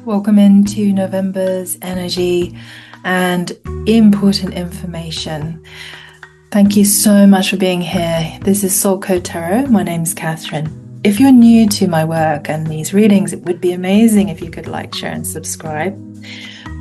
Welcome into November's energy and important information. Thank you so much for being here. This is Soul Code Tarot. My name's Catherine. If you're new to my work and these readings, it would be amazing if you could like, share, and subscribe.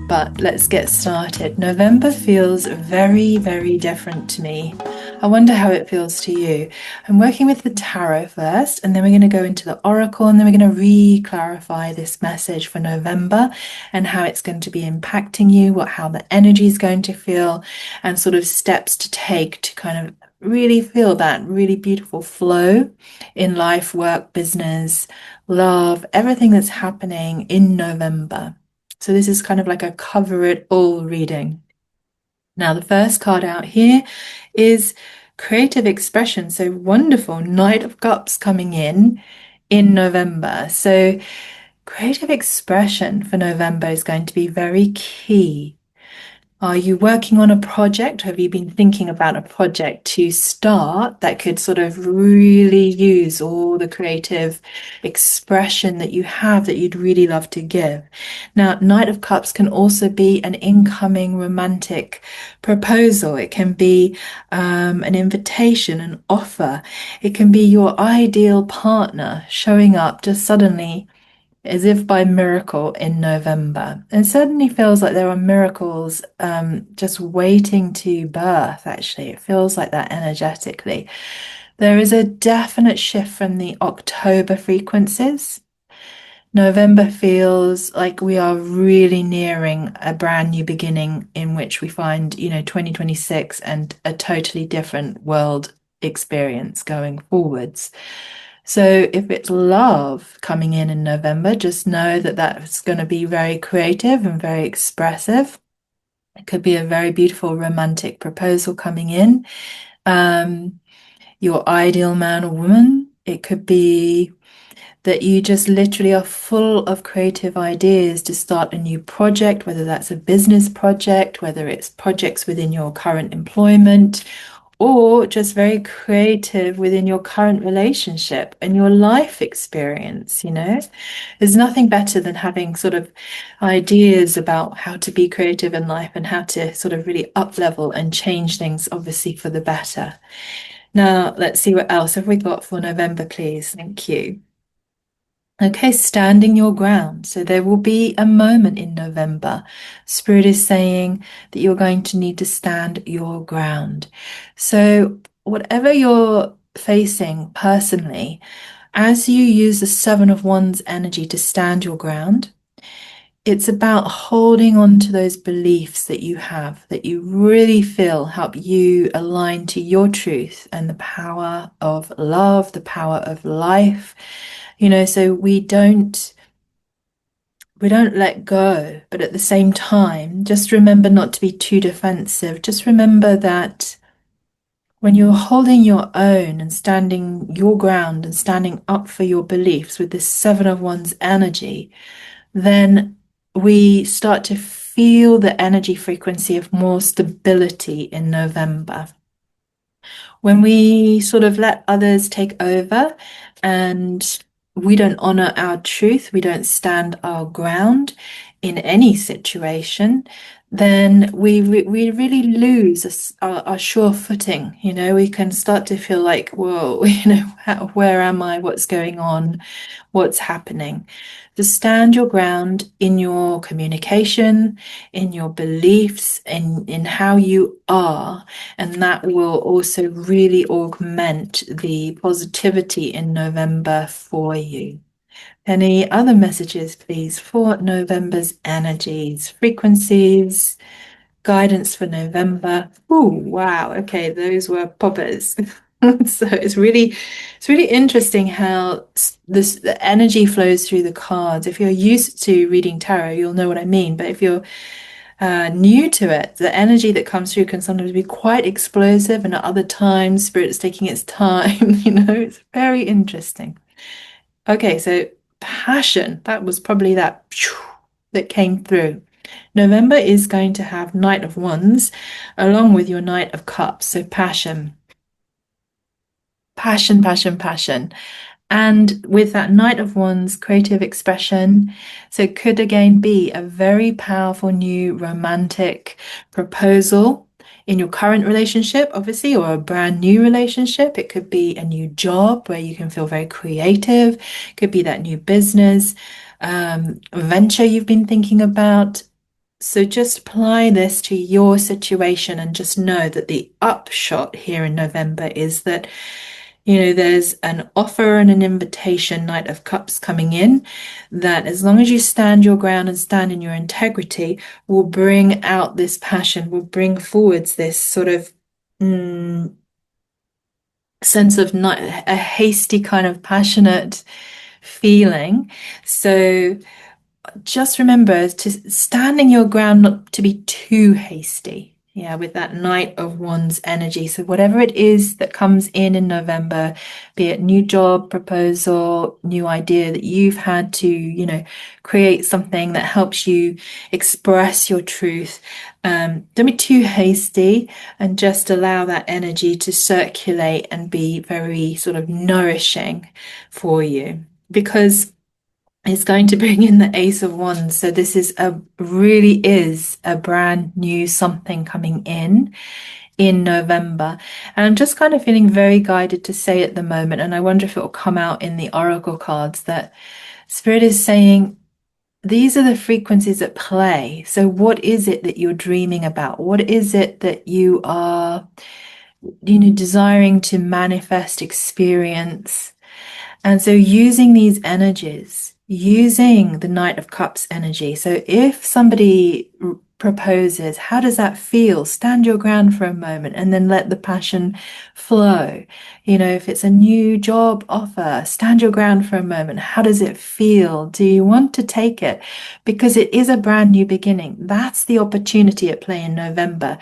But let's get started. November feels very, very different to me. I wonder how it feels to you. I'm working with the tarot first, and then we're going to go into the oracle, and then we're going to re-clarify this message for November and how it's going to be impacting you, how the energy is going to feel, and sort of steps to take to kind of really feel that really beautiful flow in life, work, business, love, everything that's happening in November. So this is kind of like a cover it all reading. Now, the first card out here is creative expression. So wonderful, Knight of Cups coming in November. So creative expression for November is going to be very key. Are you working on a project? Have you been thinking about a project to start that could sort of really use all the creative expression that you have that you'd really love to give? Now, Knight of Cups can also be an incoming romantic proposal. It can be an invitation, an offer. It can be your ideal partner showing up just suddenly as if by miracle in November. It certainly feels like there are miracles just waiting to birth, actually. It feels like that energetically. There is a definite shift from the October frequencies. November feels like we are really nearing a brand new beginning in which we find, 2026 and a totally different world experience going forwards. So if it's love coming in November, just know that that's going to be very creative and very expressive. It could be a very beautiful romantic proposal coming in. Your ideal man or woman. It could be that you just literally are full of creative ideas to start a new project, whether that's a business project, whether it's projects within your current employment, or just very creative within your current relationship and your life experience. There's nothing better than having sort of ideas about how to be creative in life and how to sort of really up level and change things, obviously, for the better. Now, let's see what else have we got for November, please. Thank you. Okay, standing your ground. So there will be a moment in November. Spirit is saying that you're going to need to stand your ground. So whatever you're facing personally, as you use the Seven of Wands energy to stand your ground, it's about holding on to those beliefs that you have, that you really feel help you align to your truth and the power of love, the power of life. So we don't let go, but at the same time, just remember not to be too defensive. Just remember that when you're holding your own and standing your ground and standing up for your beliefs with this Seven of Wands energy, then we start to feel the energy frequency of more stability in November. When we sort of let others take over and we don't honor our truth, we don't stand our ground in any situation, then we really lose our sure footing. We can start to feel like, whoa, where am I? What's going on? What's happening? To stand your ground in your communication, in your beliefs, in how you are, and that will also really augment the positivity in November for you. Any other messages, please, for November's energies, frequencies, guidance for November? Oh, wow. Okay, those were poppers. So it's really interesting how the energy flows through the cards. If you're used to reading tarot, you'll know what I mean. But if you're new to it, the energy that comes through can sometimes be quite explosive, and at other times, Spirit's taking its time. It's very interesting. Okay, so passion, that was probably that came through. November is going to have Knight of Wands along with your Knight of Cups. So passion, passion, passion, passion. And with that Knight of Wands, creative expression, so it could again be a very powerful new romantic proposal in your current relationship, obviously, or a brand new relationship. It could be a new job where you can feel very creative. It could be that new business venture you've been thinking about. So just apply this to your situation and just know that the upshot here in November is that, there's an offer and an invitation, Knight of Cups coming in, that as long as you stand your ground and stand in your integrity, will bring out this passion, will bring forwards this sort of sense of not a hasty kind of passionate feeling. So just remember to standing your ground, not to be too hasty. Yeah, with that Knight of Wands energy. So whatever it is that comes in November, be it new job proposal, new idea that you've had to, create something that helps you express your truth. Don't be too hasty and just allow that energy to circulate and be very sort of nourishing for you, because it's going to bring in the Ace of Wands. So this really is a brand new something coming in November. And I'm just kind of feeling very guided to say at the moment, and I wonder if it will come out in the Oracle cards, that Spirit is saying these are the frequencies at play. So what is it that you're dreaming about? What is it that you are, desiring to manifest, experience? And so using these energies, using the Knight of Cups energy. So if somebody proposes, how does that feel? Stand your ground for a moment and then let the passion flow. If it's a new job offer, stand your ground for a moment. How does it feel? Do you want to take it? Because it is a brand new beginning. That's the opportunity at play in November,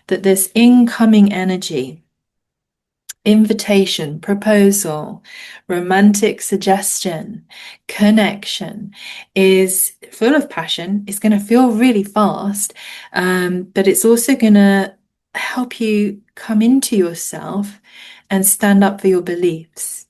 that this incoming energy, invitation, proposal, romantic suggestion, connection is full of passion. It's going to feel really fast, but it's also going to help you come into yourself and stand up for your beliefs.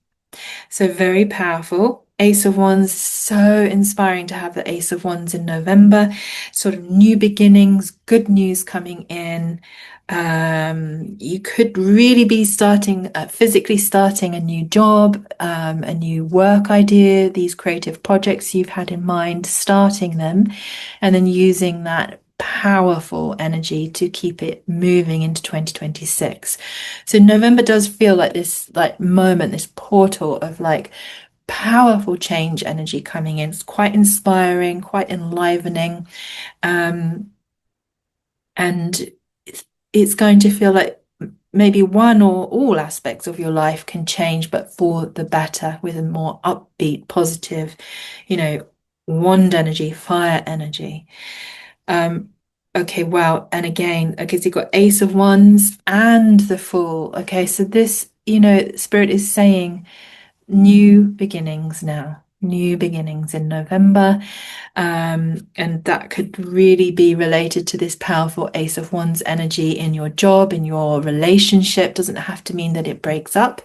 So very powerful. Ace of Wands, so inspiring to have the Ace of Wands in November. Sort of new beginnings, good news coming in. You could really be physically starting a new job, a new work idea, these creative projects you've had in mind, starting them, and then using that powerful energy to keep it moving into 2026. So November does feel like this moment, this portal of powerful change energy coming in. It's quite inspiring, quite enlivening. And it's going to feel like maybe one or all aspects of your life can change, but for the better, with a more upbeat, positive, wand energy, fire energy. Okay, wow. And again, okay, so you've got Ace of Wands and the Fool. Okay, so this, Spirit is saying new beginnings now, new beginnings in November. And that could really be related to this powerful Ace of Wands energy in your job, in your relationship. Doesn't have to mean that it breaks up.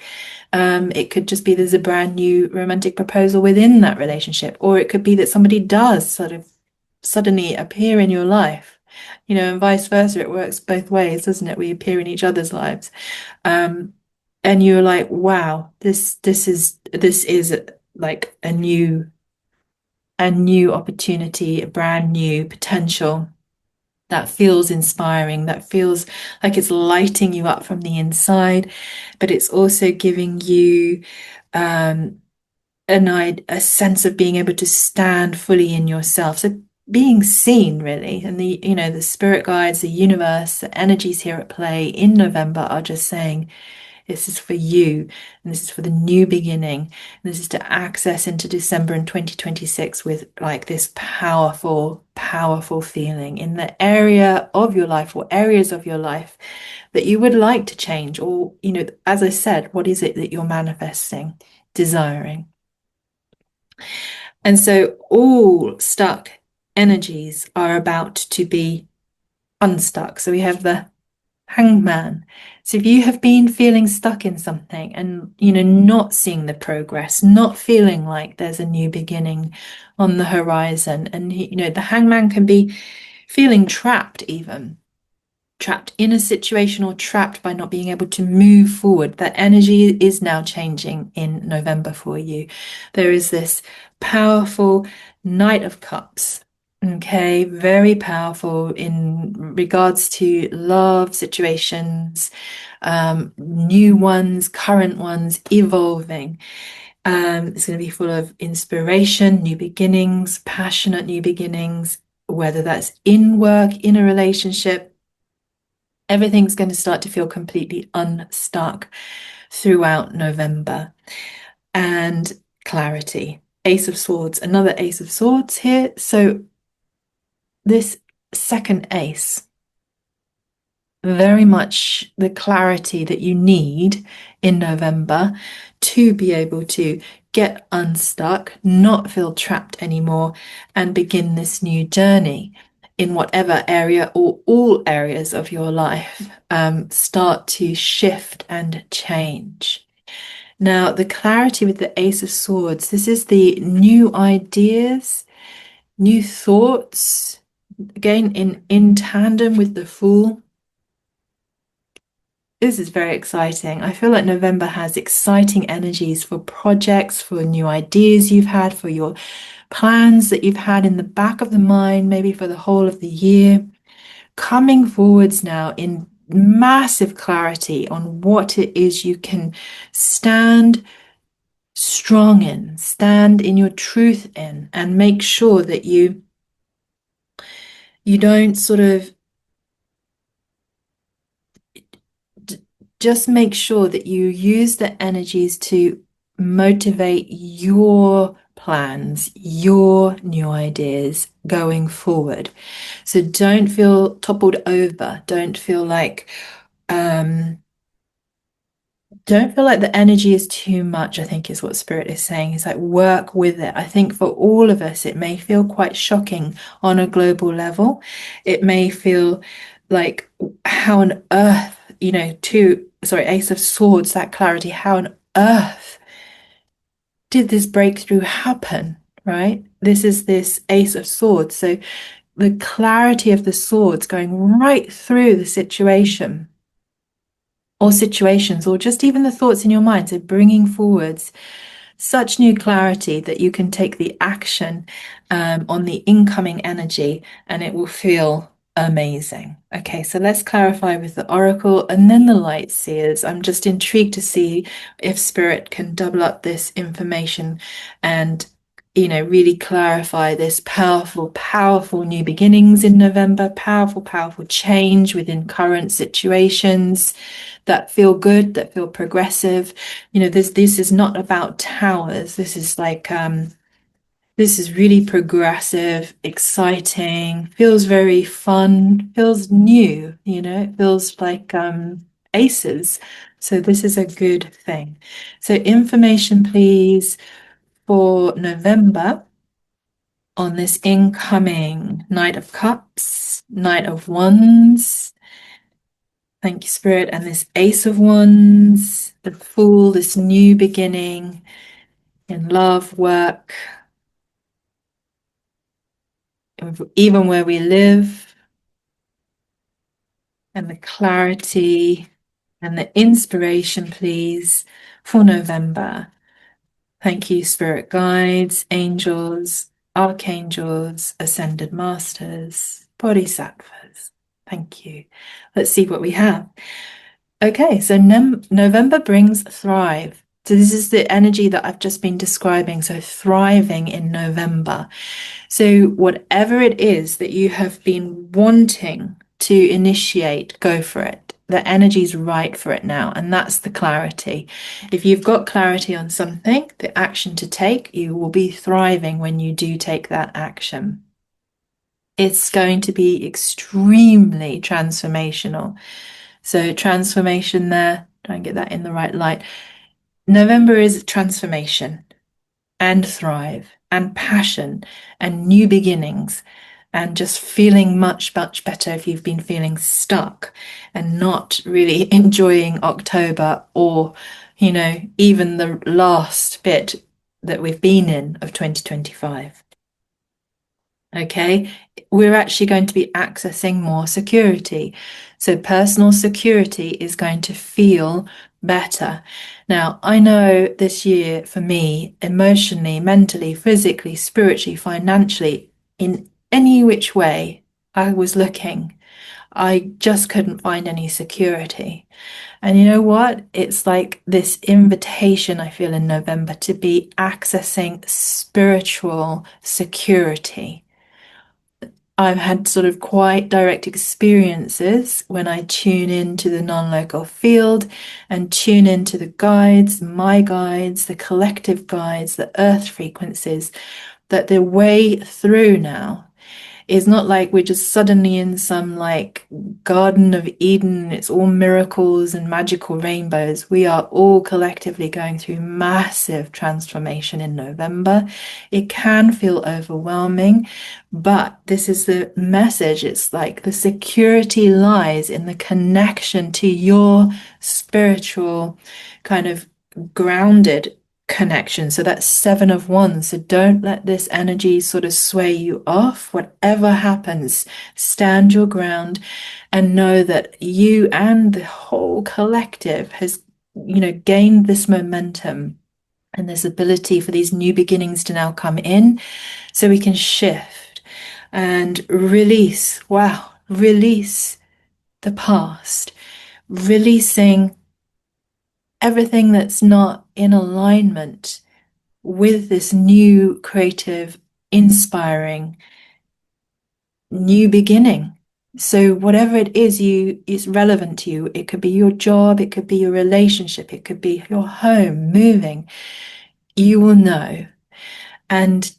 It could just be there's a brand new romantic proposal within that relationship, or it could be that somebody does sort of suddenly appear in your life, and vice versa. It works both ways, doesn't it? We appear in each other's lives. And you're like, wow, this is like a new opportunity, a brand new potential that feels inspiring, that feels like it's lighting you up from the inside, but it's also giving you a sense of being able to stand fully in yourself. So being seen, really, and the spirit guides, the universe, the energies here at play in November are just saying, this is for you, and this is for the new beginning. And this is to access into December in 2026 with this powerful, powerful feeling in the area of your life or areas of your life that you would like to change. Or, as I said, what is it that you're manifesting, desiring? And so all stuck energies are about to be unstuck. So we have the Hangman. So if you have been feeling stuck in something and, not seeing the progress, not feeling like there's a new beginning on the horizon, and, the hangman can be feeling trapped even. Trapped in a situation or trapped by not being able to move forward. That energy is now changing in November for you. There is this powerful Knight of Cups. Okay, very powerful in regards to love situations, new ones, current ones, evolving. It's going to be full of inspiration, new beginnings, passionate new beginnings, whether that's in work, in a relationship. Everything's going to start to feel completely unstuck throughout November. And clarity. Ace of Swords, another Ace of Swords here. So this second ace, very much the clarity that you need in November to be able to get unstuck, not feel trapped anymore, and begin this new journey in whatever area or all areas of your life start to shift and change. Now, the clarity with the Ace of Swords, this is the new ideas, new thoughts, again in tandem with the Fool. This is very exciting. I feel like November has exciting energies for projects, for new ideas you've had, for your plans that you've had in the back of the mind, maybe for the whole of the year, coming forwards now in massive clarity on what it is you can stand strong in, stand in your truth in, and make sure that you don't sort of just make sure that you use the energies to motivate your plans, your new ideas going forward. So don't feel toppled over. Don't feel like the energy is too much, I think is what Spirit is saying. It's like work with it. I think for all of us, it may feel quite shocking on a global level. It may feel like how on earth, Ace of Swords, that clarity, how on earth did this breakthrough happen, right? This is this Ace of Swords. So the clarity of the swords going right through the situation or situations, or just even the thoughts in your mind. So bringing forwards such new clarity that you can take the action on the incoming energy and it will feel amazing. Okay, so let's clarify with the oracle and then the light seers. I'm just intrigued to see if Spirit can double up this information and really clarify this powerful, powerful new beginnings in November, powerful, powerful change within current situations that feel good, that feel progressive. This is not about towers. This is this is really progressive, exciting, feels very fun, feels new, it feels like aces. So this is a good thing. So information, please, for November on this incoming Knight of Cups, Knight of Wands. Thank you, Spirit. And this Ace of Wands, the Fool, this new beginning in love, work, even where we live, and the clarity and the inspiration, please, for November. Thank you, Spirit Guides, Angels, Archangels, Ascended Masters, Bodhisattvas. Thank you. Let's see what we have. Okay, so November brings thrive. So this is the energy that I've just been describing. So thriving in November. So whatever it is that you have been wanting to initiate, go for it. The energy's right for it now. And that's the clarity. If you've got clarity on something, the action to take, you will be thriving when you do take that action. It's going to be extremely transformational. So transformation there, try and get that in the right light. November is transformation and thrive and passion and new beginnings. and just feeling much, much better if you've been feeling stuck and not really enjoying October or, even the last bit that we've been in of 2025. Okay, we're actually going to be accessing more security. So personal security is going to feel better. Now, I know this year for me, emotionally, mentally, physically, spiritually, financially, in any which way I was looking, I just couldn't find any security. And you know what? It's like this invitation I feel in November to be accessing spiritual security. I've had sort of quite direct experiences when I tune into the non-local field and tune into the guides, my guides, the collective guides, the earth frequencies, that the way through now is not like we're just suddenly in some like Garden of Eden, it's all miracles and magical rainbows. We are all collectively going through massive transformation in November. It can feel overwhelming, but this is the message. It's like the security lies in the connection to your spiritual kind of grounded connection. So that's Seven of Wands. So don't let this energy sort of sway you off. Whatever happens, stand your ground and know that you and the whole collective has, gained this momentum and this ability for these new beginnings to now come in so we can shift and release. Wow, release the past, releasing everything that's not in alignment with this new, creative, inspiring, new beginning. So whatever it is relevant to you. It could be your job, it could be your relationship, it could be your home, moving. You will know. And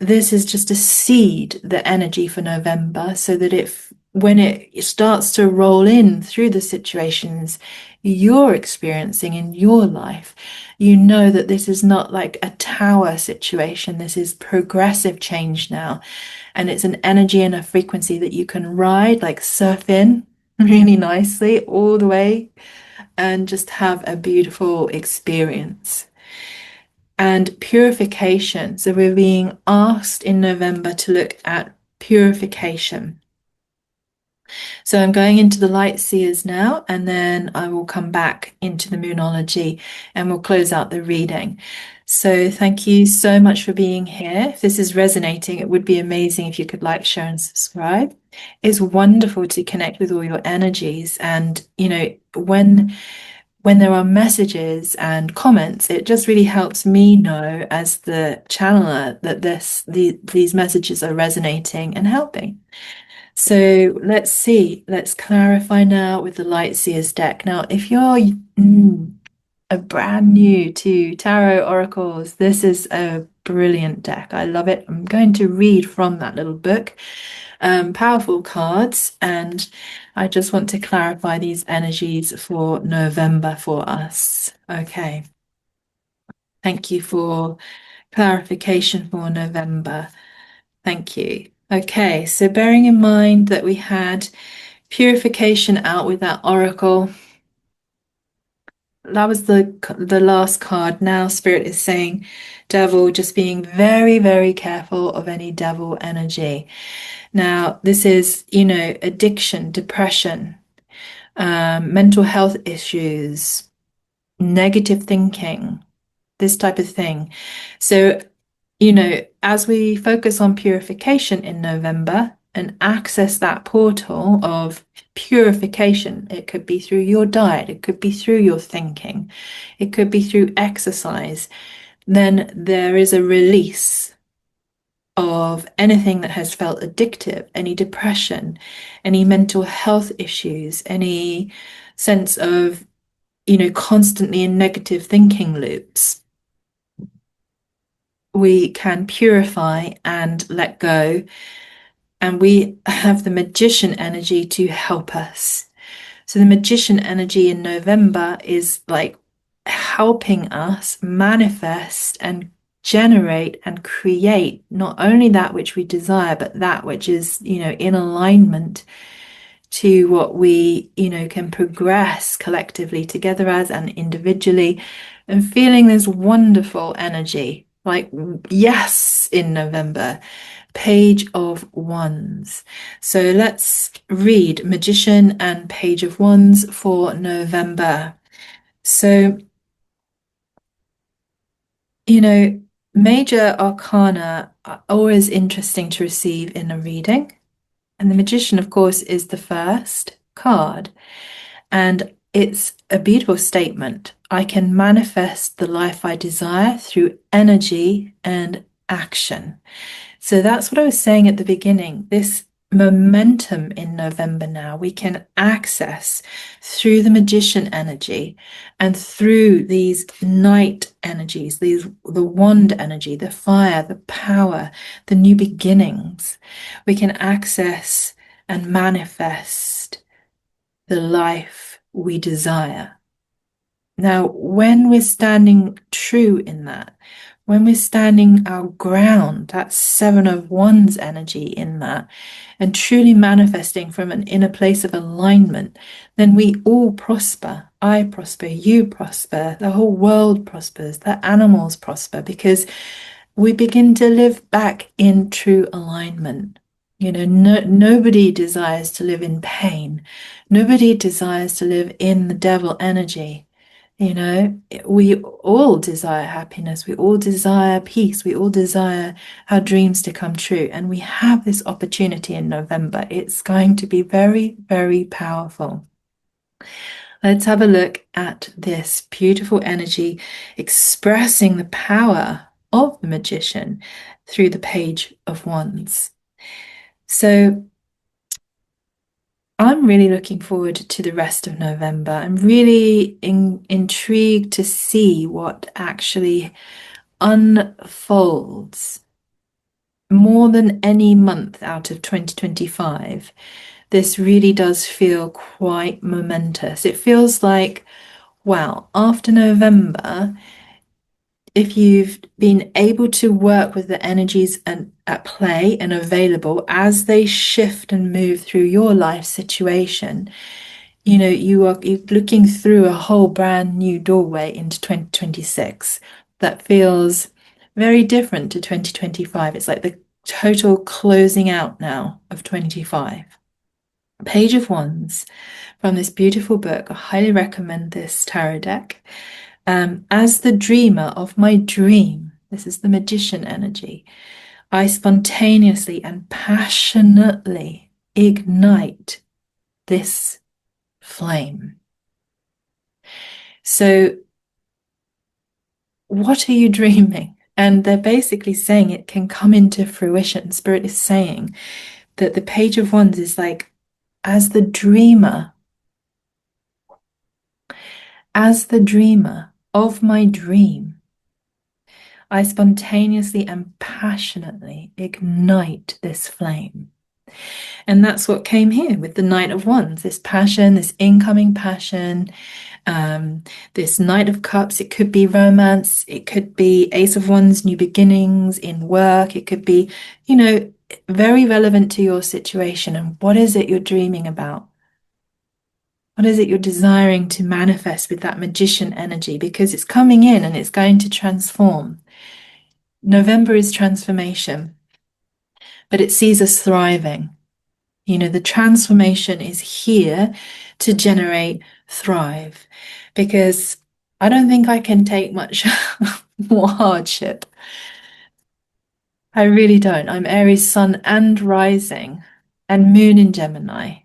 this is just a seed, the energy for November, so that if when it starts to roll in through the situations you're experiencing in your life, you know that this is not like a tower situation. This is progressive change now. And it's an energy and a frequency that you can ride, like surf in really nicely all the way and just have a beautiful experience. And purification. So we're being asked in November to look at purification. So I'm going into the light seers now, and then I will come back into the moonology and we'll close out the reading. So thank you so much for being here. If this is resonating, it would be amazing if you could like, share, and subscribe. It's wonderful to connect with all your energies. And, when there are messages and comments, it just really helps me know as the channeler that these messages are resonating and helping. So let's see. Let's clarify now with the Light Seers deck. Now, if you're a brand new to tarot oracles, this is a brilliant deck. I love it. I'm going to read from that little book. Powerful cards, and I just want to clarify these energies for November for us. Okay. Thank you for clarification for November. Thank you. Okay, so bearing in mind that we had purification out with that oracle, that was the last card. Now Spirit is saying devil, just being very, very careful of any devil energy. Now, this is, addiction, depression, mental health issues, negative thinking, this type of thing. So, as we focus on purification in November and access that portal of purification, it could be through your diet, it could be through your thinking, it could be through exercise, then there is a release of anything that has felt addictive, any depression, any mental health issues, any sense of, constantly in negative thinking loops. We can purify and let go. And we have the magician energy to help us. So the magician energy in November is like helping us manifest and generate and create not only that which we desire, but that which is, in alignment to what we, can progress collectively together as and individually, and feeling this wonderful energy. Like, yes, in November, Page of Wands. So let's read Magician and Page of Wands for November. So, major arcana are always interesting to receive in a reading. And the Magician, of course, is the first card. And it's a beautiful statement. I can manifest the life I desire through energy and action. So that's what I was saying at the beginning. This momentum in November now we can access through the magician energy and through these night energies, the wand energy, the fire, the power, the new beginnings. We can access and manifest the life we desire. Now, when we're standing true in that, when we're standing our ground, that Seven of Wands energy in that, and truly manifesting from an inner place of alignment, then we all prosper. I prosper, you prosper, the whole world prospers, the animals prosper, because we begin to live back in true alignment. Nobody desires to live in pain. Nobody desires to live in the devil energy. We all desire happiness. We all desire peace. We all desire our dreams to come true. And we have this opportunity in November. It's going to be very, very powerful. Let's have a look at this beautiful energy expressing the power of the magician through the Page of Wands. So I'm really looking forward to the rest of November. I'm really intrigued to see what actually unfolds more than any month out of 2025. This really does feel quite momentous. It feels like, wow, after November, if you've been able to work with the energies at play and available as they shift and move through your life situation, you're looking through a whole brand new doorway into 2026 that feels very different to 2025. It's like the total closing out now of 25. Page of Wands from this beautiful book. I highly recommend this tarot deck. As the dreamer of my dream, this is the magician energy, I spontaneously and passionately ignite this flame. So, what are you dreaming? And they're basically saying it can come into fruition. Spirit is saying that the Page of Wands is like, as the dreamer of my dream, I spontaneously and passionately ignite this flame. And that's what came here with the Knight of Wands, this passion, this incoming passion, this Knight of Cups. It could be romance, it could be Ace of Wands, new beginnings in work, it could be, very relevant to your situation. And what is it you're dreaming about? What is it you're desiring to manifest with that magician energy? Because it's coming in and it's going to transform. November is transformation, but it sees us thriving. The transformation is here to generate thrive, because I don't think I can take much more hardship. I really don't. I'm Aries sun and rising and moon in Gemini.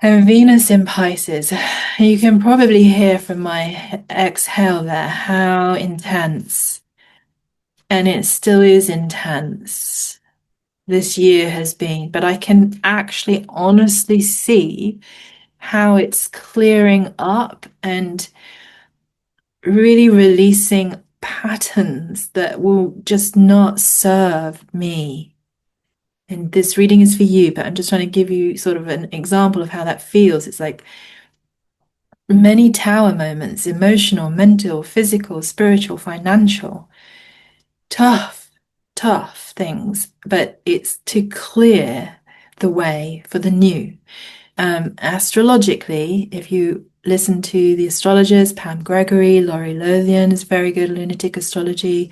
And Venus in Pisces. You can probably hear from my exhale there how intense. And it still is intense. This year has been, but I can actually honestly see how it's clearing up and really releasing patterns that will just not serve me. And this reading is for you, but I'm just trying to give you sort of an example of how that feels. It's like Many tower moments, emotional, mental, physical, spiritual, financial, tough, tough things, but it's to clear the way for the new. Astrologically, if you listen to the astrologers, Pam Gregory, Laurie Lothian is very good, lunatic astrology.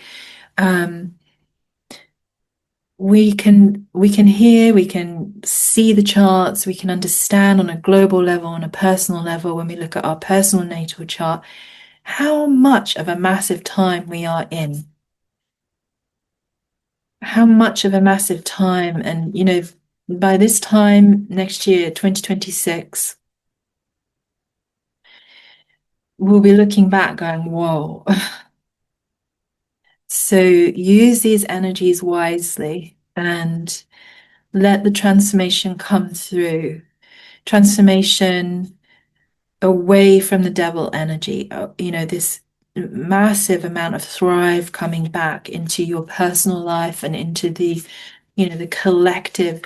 Um, we can hear, we can see the charts, we can understand on a global level, on a personal level, when we look at our personal natal chart, how much of a massive time we are in. How much of a massive time. And, by this time next year, 2026, we'll be looking back going, whoa. So use these energies wisely and let the transformation come through. Transformation away from the devil energy, this massive amount of thrive coming back into your personal life and into the collective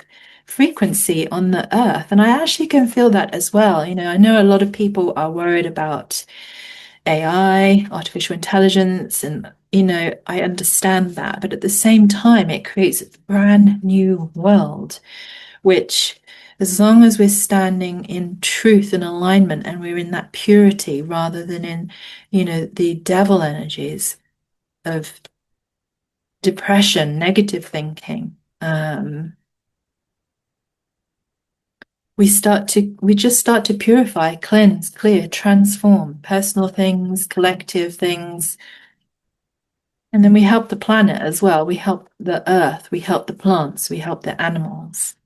frequency on the earth. And I actually can feel that as well. I know a lot of people are worried about AI, artificial intelligence, and I understand that, but at the same time, it creates a brand new world, which, as long as we're standing in truth and alignment and we're in that purity rather than in, the devil energies of depression, negative thinking, we just start to purify, cleanse, clear, transform personal things, collective things. And then we help the planet as well. We help the earth, we help the plants, we help the animals.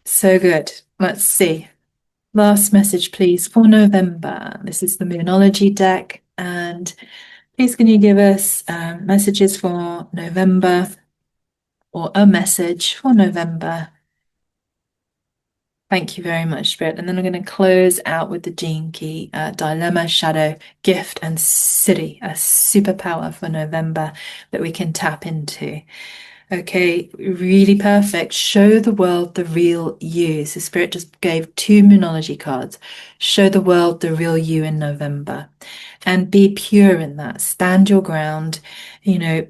So good. Let's see. Last message, please, for November. This is the Moonology deck. And please, can you give us messages for November, or a message for November? Thank you very much, Spirit. And then I'm going to close out with the Gene Key, Dilemma, Shadow, Gift, and City, a superpower for November that we can tap into. Okay, really perfect. Show the world the real you. So Spirit just gave two Moonology cards. Show the world the real you in November. And be pure in that. Stand your ground. You know,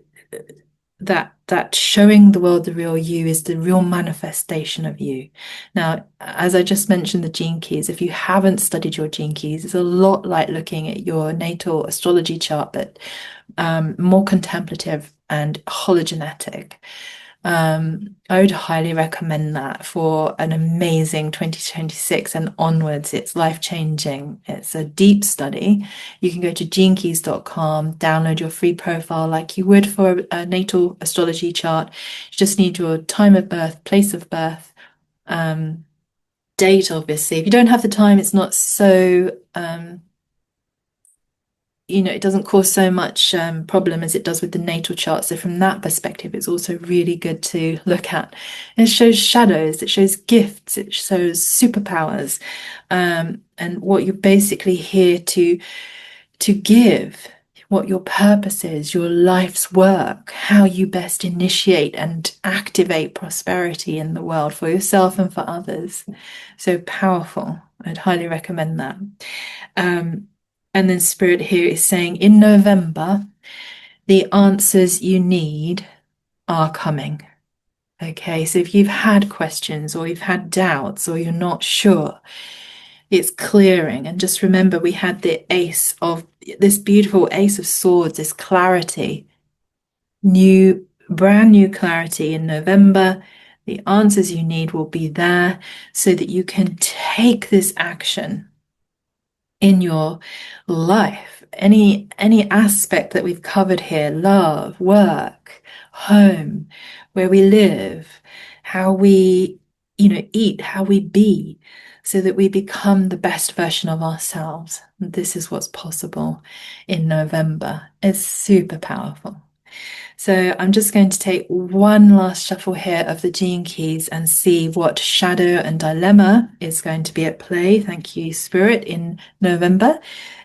that showing the world the real you is the real manifestation of you. Now, as I just mentioned, the gene keys, if you haven't studied your gene keys, it's a lot like looking at your natal astrology chart, but more contemplative and hologenetic. I would highly recommend that for an amazing 2026 and onwards. It's life-changing. It's a deep study. You can go to genekeys.com, download your free profile like you would for a natal astrology chart. You just need your time of birth, place of birth, date, obviously. If you don't have the time, it's not so it doesn't cause so much problem as it does with the natal chart. So from that perspective, it's also really good to look at. It shows shadows, it shows gifts, it shows superpowers, and what you're basically here to give, what your purpose is, your life's work, how you best initiate and activate prosperity in the world for yourself and for others. So powerful. I'd highly recommend that. And then Spirit here is saying, in November, the answers you need are coming. Okay, so if you've had questions or you've had doubts or you're not sure, it's clearing. And just remember, we had the ace of this beautiful ace of swords, this clarity, brand new clarity in November. The answers you need will be there so that you can take this action in your life. Any aspect that we've covered here, love, work, home, where we live, how we, eat, how we be, so that we become the best version of ourselves. This is what's possible in November. It's super powerful. So I'm just going to take one last shuffle here of the gene keys and see what shadow and dilemma is going to be at play. Thank you, Spirit, in November.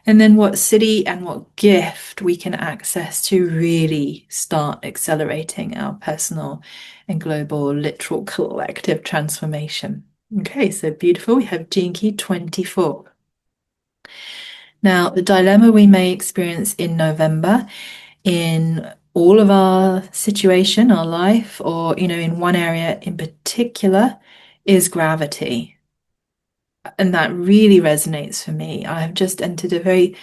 And then what city and what gift we can access to really start accelerating our personal and global, literal, collective transformation. Okay, so beautiful. We have gene key 24. Now, the dilemma we may experience in November in all of our situation, our life, or, in one area in particular, is gravity. And that really resonates for me. I have just entered a very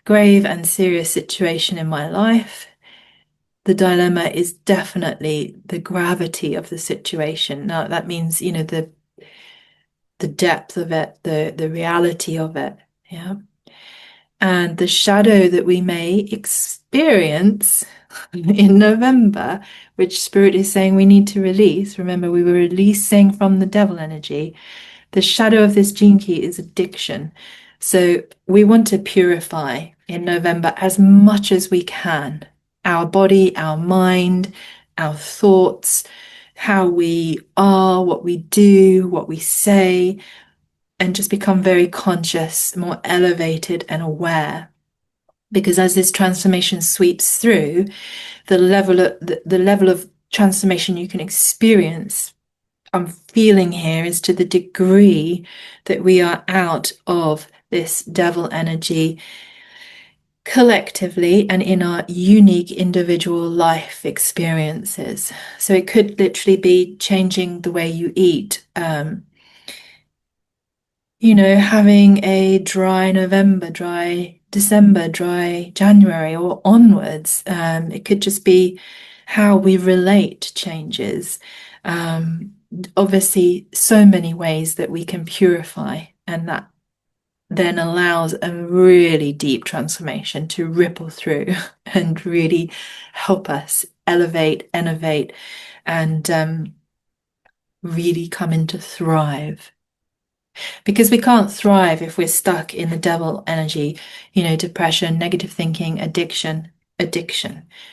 grave and serious situation in my life. The dilemma is definitely the gravity of the situation. Now, that means, the depth of it, the reality of it. Yeah. And the shadow that we may experience in November, which Spirit is saying we need to release. Remember, we were releasing from the devil energy. The shadow of this gene key is addiction. So we want to purify in November as much as we can. Our body, our mind, our thoughts, how we are, what we do, what we say, and just become very conscious, more elevated and aware. Because as this transformation sweeps through, the level of transformation you can experience, I'm feeling here, is to the degree that we are out of this devil energy collectively and in our unique individual life experiences. So it could literally be changing the way you eat. Having a dry November, dry December, dry January, or onwards. It could just be how we relate changes. Obviously, so many ways that we can purify, and that then allows a really deep transformation to ripple through and really help us elevate, innovate, and really come into thrive. Because we can't thrive if we're stuck in the devil energy, depression, negative thinking, addiction.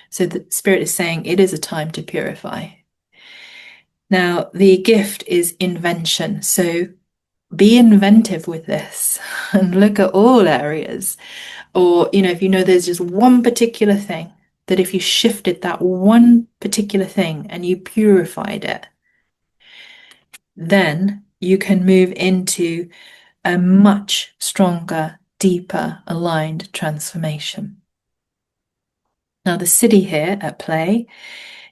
So the Spirit is saying it is a time to purify. Now, the gift is invention. So be inventive with this and look at all areas. Or, if there's just one particular thing, that if you shifted that one particular thing and you purified it, then you can move into a much stronger, deeper, aligned transformation. Now, the city here at play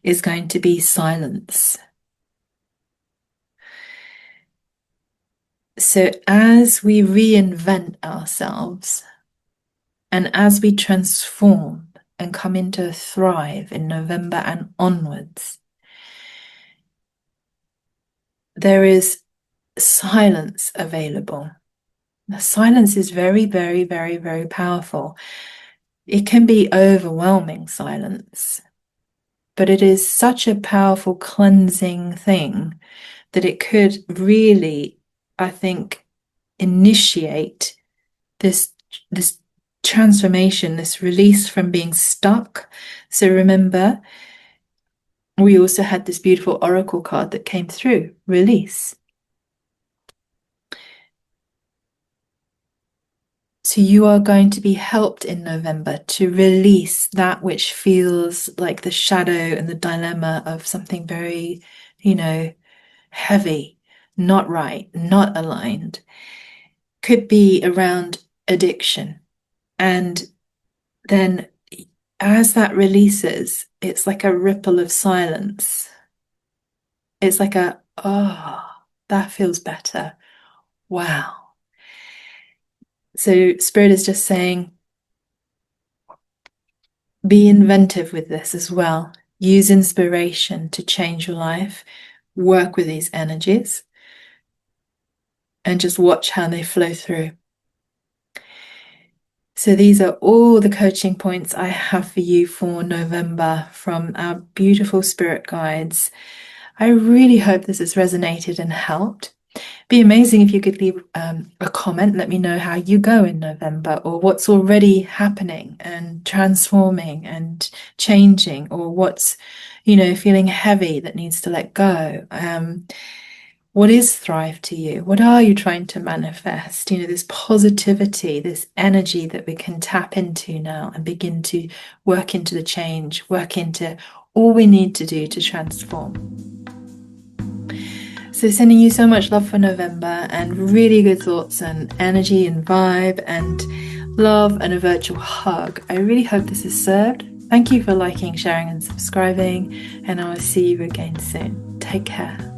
is going to be silence. So as we reinvent ourselves and as we transform and come into thrive in November and onwards, there is silence available. The silence is very, very, very, very powerful. It can be overwhelming silence, but it is such a powerful cleansing thing that it could really, I think, initiate this transformation, this release from being stuck. So remember, we also had this beautiful oracle card that came through, release. So you are going to be helped in November to release that which feels like the shadow and the dilemma of something very, heavy, not right, not aligned. Could be around addiction. And then as that releases, it's like a ripple of silence. It's like oh, that feels better. Wow. So Spirit is just saying, be inventive with this as well. Use inspiration to change your life. Work with these energies and just watch how they flow through. So these are all the coaching points I have for you for November from our beautiful spirit guides. I really hope this has resonated and helped. Be amazing if you could leave a comment. Let me know how you go in November, or what's already happening and transforming and changing, or what's, feeling heavy that needs to let go. What is thrive to you? What are you trying to manifest? This positivity, this energy that we can tap into now and begin to work into the change, work into all we need to do to transform. So sending you so much love for November and really good thoughts and energy and vibe and love and a virtual hug. I really hope this has served. Thank you for liking, sharing and subscribing, and I will see you again soon. Take care.